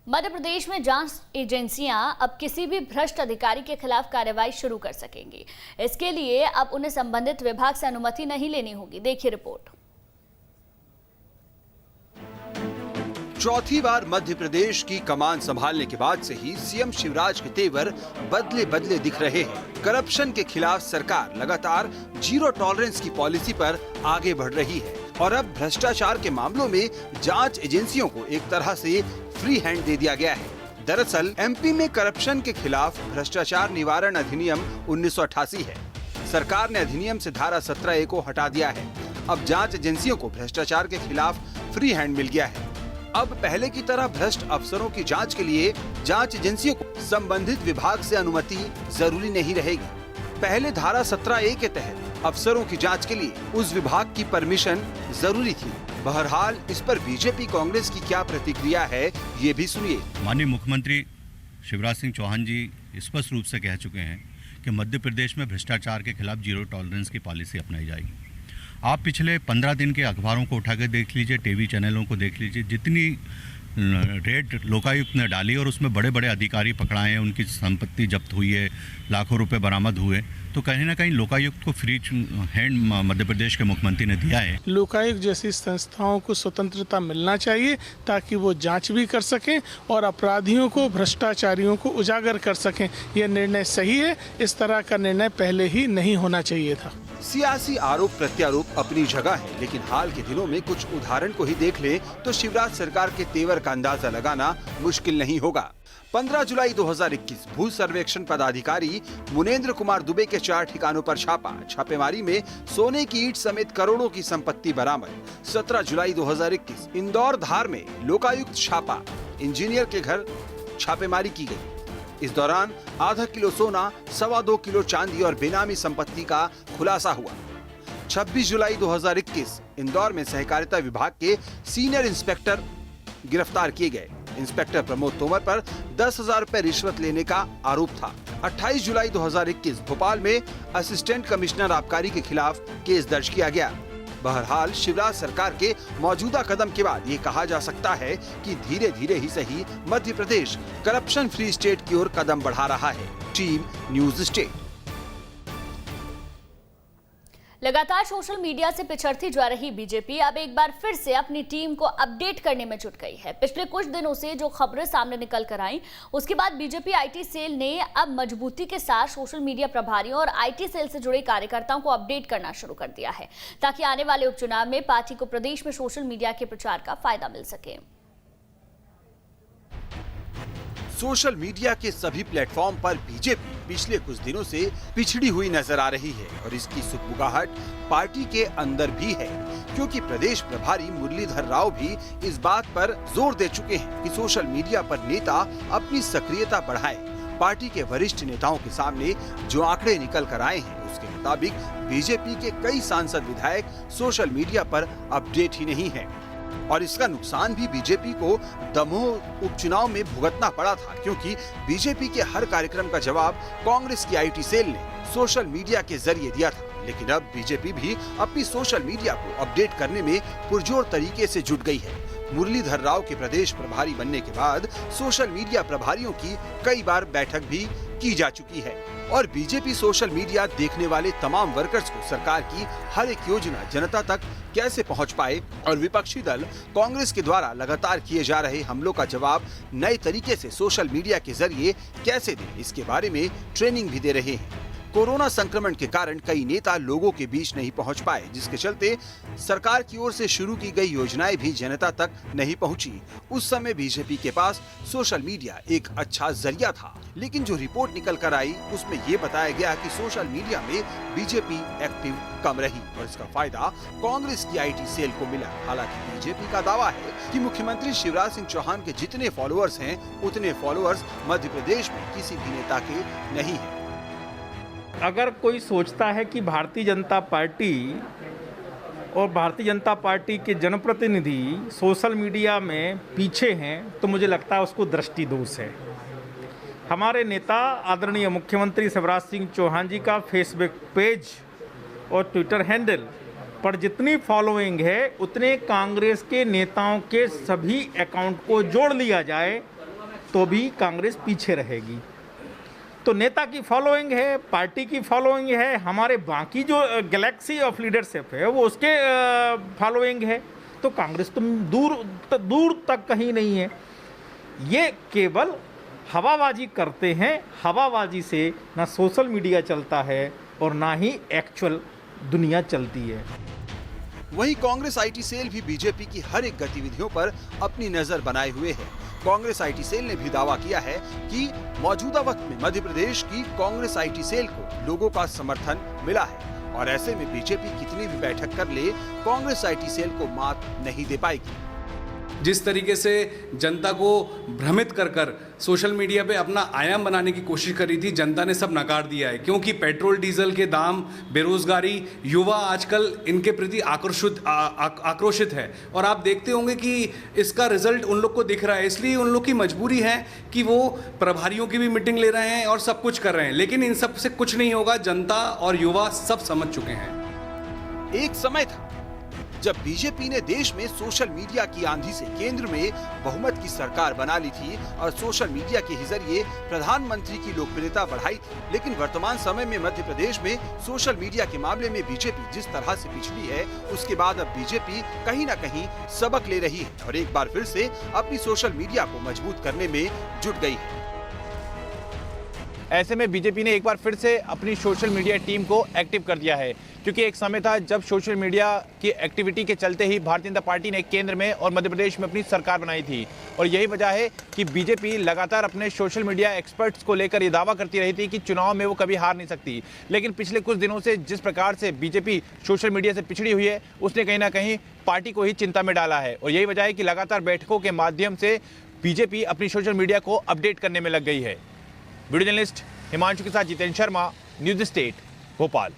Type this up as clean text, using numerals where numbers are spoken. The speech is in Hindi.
मध्य प्रदेश में जांच एजेंसियां अब किसी भी भ्रष्ट अधिकारी के खिलाफ कार्रवाई शुरू कर सकेंगी। इसके लिए अब उन्हें संबंधित विभाग से अनुमति नहीं लेनी होगी। देखिए रिपोर्ट। चौथी बार मध्य प्रदेश की कमान संभालने के बाद से ही सीएम शिवराज के तेवर बदले बदले दिख रहे हैं। करप्शन के खिलाफ सरकार लगातार जीरो टॉलरेंस की पॉलिसी पर आगे बढ़ रही है और अब भ्रष्टाचार के मामलों में जांच एजेंसियों को एक तरह से फ्री हैंड दे दिया गया है। दरअसल एमपी में करप्शन के खिलाफ भ्रष्टाचार निवारण अधिनियम 1988 है। सरकार ने अधिनियम से धारा 17A को हटा दिया है। अब जांच एजेंसियों को भ्रष्टाचार के खिलाफ फ्री हैंड मिल गया है। अब पहले की तरह भ्रष्ट अफसरों की जांच के लिए जांच एजेंसियों को संबंधित विभाग से अनुमति जरूरी नहीं रहेगी। पहले धारा 17A के तहत अफसरों की जांच के लिए उस विभाग की परमिशन जरूरी थी। बहरहाल इस पर बीजेपी कांग्रेस की क्या प्रतिक्रिया है, ये भी सुनिए। माननीय मुख्यमंत्री शिवराज सिंह चौहान जी स्पष्ट रूप से कह चुके हैं कि मध्य प्रदेश में भ्रष्टाचार के खिलाफ जीरो टॉलरेंस की पॉलिसी अपनाई जाएगी। आप पिछले 15 दिन के अखबारों को उठा के देख लीजिए, टीवी चैनलों को देख लीजिए, जितनी रेड लोकायुक्त ने डाली और उसमें बड़े बड़े अधिकारी पकड़ाए हैं, उनकी संपत्ति जब्त हुई है, लाखों रुपए बरामद हुए, तो कहीं ना कहीं लोकायुक्त को फ्री हैंड मध्य प्रदेश के मुख्यमंत्री ने दिया है। लोकायुक्त जैसी संस्थाओं को स्वतंत्रता मिलना चाहिए ताकि वो जांच भी कर सकें और अपराधियों को, भ्रष्टाचारियों को उजागर कर सकें। यह निर्णय सही है। इस तरह का निर्णय पहले ही नहीं होना चाहिए था। सियासी आरोप प्रत्यारोप अपनी जगह है, लेकिन हाल के दिनों में कुछ उदाहरण को ही देख ले तो शिवराज सरकार के तेवर का अंदाजा लगाना मुश्किल नहीं होगा। 15 जुलाई 2021 भू सर्वेक्षण पदाधिकारी मुनेंद्र कुमार दुबे के 4 ठिकानों पर छापा। छापेमारी में सोने की ईंट समेत करोड़ों की संपत्ति बरामद। 17 जुलाई 2021 इंदौर धार में लोकायुक्त छापा। इंजीनियर के घर छापेमारी की गई। इस दौरान आधा किलो सोना, 2.25 किलो चांदी और बेनामी संपत्ति का खुलासा हुआ। 26 जुलाई 2021 इंदौर में सहकारिता विभाग के सीनियर इंस्पेक्टर गिरफ्तार किए गए। इंस्पेक्टर प्रमोद तोमर पर 10,000 रुपए रिश्वत लेने का आरोप था। 28 जुलाई 2021 भोपाल में असिस्टेंट कमिश्नर आबकारी के खिलाफ केस दर्ज किया गया। बहरहाल शिवराज सरकार के मौजूदा कदम के बाद ये कहा जा सकता है कि धीरे धीरे ही सही Madhya Pradesh corruption free state की ओर कदम बढ़ा रहा है। Team news state. लगातार सोशल मीडिया से पिछड़ती जा रही बीजेपी अब एक बार फिर से अपनी टीम को अपडेट करने में जुट गई है। पिछले कुछ दिनों से जो खबरें सामने निकल कर आई, उसके बाद बीजेपी आईटी सेल ने अब मजबूती के साथ सोशल मीडिया प्रभारियों और आईटी सेल से जुड़े कार्यकर्ताओं को अपडेट करना शुरू कर दिया है, ताकि आने वाले उपचुनाव में पार्टी को प्रदेश में सोशल मीडिया के प्रचार का फायदा मिल सके। सोशल मीडिया के सभी प्लेटफॉर्म पर बीजेपी पिछले कुछ दिनों से पिछड़ी हुई नजर आ रही है और इसकी सुगबुगाहट पार्टी के अंदर भी है, क्योंकि प्रदेश प्रभारी मुरलीधर राव भी इस बात पर जोर दे चुके हैं कि सोशल मीडिया पर नेता अपनी सक्रियता बढ़ाएं। पार्टी के वरिष्ठ नेताओं के सामने जो आंकड़े निकल कर आए हैं, उसके मुताबिक बीजेपी के कई सांसद विधायक सोशल मीडिया पर अपडेट ही नहीं है और इसका नुकसान भी बीजेपी को दमोह उपचुनाव में भुगतना पड़ा था, क्योंकि बीजेपी के हर कार्यक्रम का जवाब कांग्रेस की आईटी सेल ने सोशल मीडिया के जरिए दिया था। लेकिन अब बीजेपी भी अपनी सोशल मीडिया को अपडेट करने में पुरजोर तरीके से जुट गई है। मुरलीधर राव के प्रदेश प्रभारी बनने के बाद सोशल मीडिया प्रभारियों की कई बार बैठक भी की जा चुकी है और बीजेपी सोशल मीडिया देखने वाले तमाम वर्कर्स को सरकार की हर एक योजना जनता तक कैसे पहुंच पाए और विपक्षी दल कांग्रेस के द्वारा लगातार किए जा रहे हमलों का जवाब नए तरीके से सोशल मीडिया के जरिए कैसे दें, इसके बारे में ट्रेनिंग भी दे रहे हैं। कोरोना संक्रमण के कारण कई नेता लोगों के बीच नहीं पहुंच पाए, जिसके चलते सरकार की ओर से शुरू की गई योजनाएं भी जनता तक नहीं पहुंची। उस समय बीजेपी के पास सोशल मीडिया एक अच्छा जरिया था, लेकिन जो रिपोर्ट निकल कर आई उसमें ये बताया गया कि सोशल मीडिया में बीजेपी एक्टिव कम रही और इसका फायदा कांग्रेस की आईटी सेल को मिला। हालांकि बीजेपी का दावा है कि मुख्यमंत्री शिवराज सिंह चौहान के जितने फॉलोअर्स हैं, उतने फॉलोअर्स मध्य प्रदेश में किसी भी नेता के नहीं है। अगर कोई सोचता है कि भारतीय जनता पार्टी और भारतीय जनता पार्टी के जनप्रतिनिधि सोशल मीडिया में पीछे हैं, तो मुझे लगता है उसको दृष्टि दोष है। हमारे नेता आदरणीय मुख्यमंत्री शिवराज सिंह चौहान जी का फेसबुक पेज और ट्विटर हैंडल पर जितनी फॉलोइंग है, उतने कांग्रेस के नेताओं के सभी अकाउंट को जोड़ लिया जाए तो भी कांग्रेस पीछे रहेगी। तो नेता की फॉलोइंग है, पार्टी की फॉलोइंग है, हमारे बाकी जो गैलेक्सी ऑफ लीडरशिप है वो उसके फॉलोइंग है, तो कांग्रेस तो दूर तक कहीं नहीं है। ये केवल हवाबाजी करते हैं, हवाबाजी से ना सोशल मीडिया चलता है और ना ही एक्चुअल दुनिया चलती है। वहीं कांग्रेस आईटी सेल भी बीजेपी की हर एक गतिविधियों पर अपनी नजर बनाए हुए है। कांग्रेस आईटी सेल ने भी दावा किया है कि मौजूदा वक्त में मध्य प्रदेश की कांग्रेस आईटी सेल को लोगों का समर्थन मिला है और ऐसे में बीजेपी कितनी भी बैठक कर ले, कांग्रेस आईटी सेल को मात नहीं दे पाएगी। जिस तरीके से जनता को भ्रमित कर कर सोशल मीडिया पे अपना आयाम बनाने की कोशिश करी थी, जनता ने सब नकार दिया है, क्योंकि पेट्रोल डीजल के दाम, बेरोजगारी, युवा आजकल इनके प्रति आक्रोशित है और आप देखते होंगे कि इसका रिजल्ट उन लोग को दिख रहा है। इसलिए उन लोग की मजबूरी है कि वो प्रभारियों की भी मीटिंग ले रहे हैं और सब कुछ कर रहे हैं, लेकिन इन सब से कुछ नहीं होगा। जनता और युवा सब समझ चुके हैं। एक समय था जब बीजेपी ने देश में सोशल मीडिया की आंधी से केंद्र में बहुमत की सरकार बना ली थी और सोशल मीडिया के ही जरिए प्रधानमंत्री की लोकप्रियता बढ़ाई थी। लेकिन वर्तमान समय में मध्य प्रदेश में सोशल मीडिया के मामले में बीजेपी जिस तरह से पिछड़ी है, उसके बाद अब बीजेपी कहीं न कहीं सबक ले रही है और एक बार फिर से अपनी सोशल मीडिया को मजबूत करने में जुट गई है। ऐसे में बीजेपी ने एक बार फिर से अपनी सोशल मीडिया टीम को एक्टिव कर दिया है, क्योंकि एक समय था जब सोशल मीडिया की एक्टिविटी के चलते ही भारतीय जनता पार्टी ने केंद्र में और मध्य प्रदेश में अपनी सरकार बनाई थी। और यही वजह है कि बीजेपी लगातार अपने सोशल मीडिया एक्सपर्ट्स को लेकर ये दावा करती रही थी कि चुनाव में वो कभी हार नहीं सकती। लेकिन पिछले कुछ दिनों से जिस प्रकार से बीजेपी सोशल मीडिया से पिछड़ी हुई है, उसने कहीं ना कहीं पार्टी को ही चिंता में डाला है। और यही वजह है कि लगातार बैठकों के माध्यम से बीजेपी अपनी सोशल मीडिया को अपडेट करने में लग गई है। वीडियो जर्नलिस्ट हिमांशु के साथ जितेंद्र शर्मा, न्यूज स्टेट, भोपाल।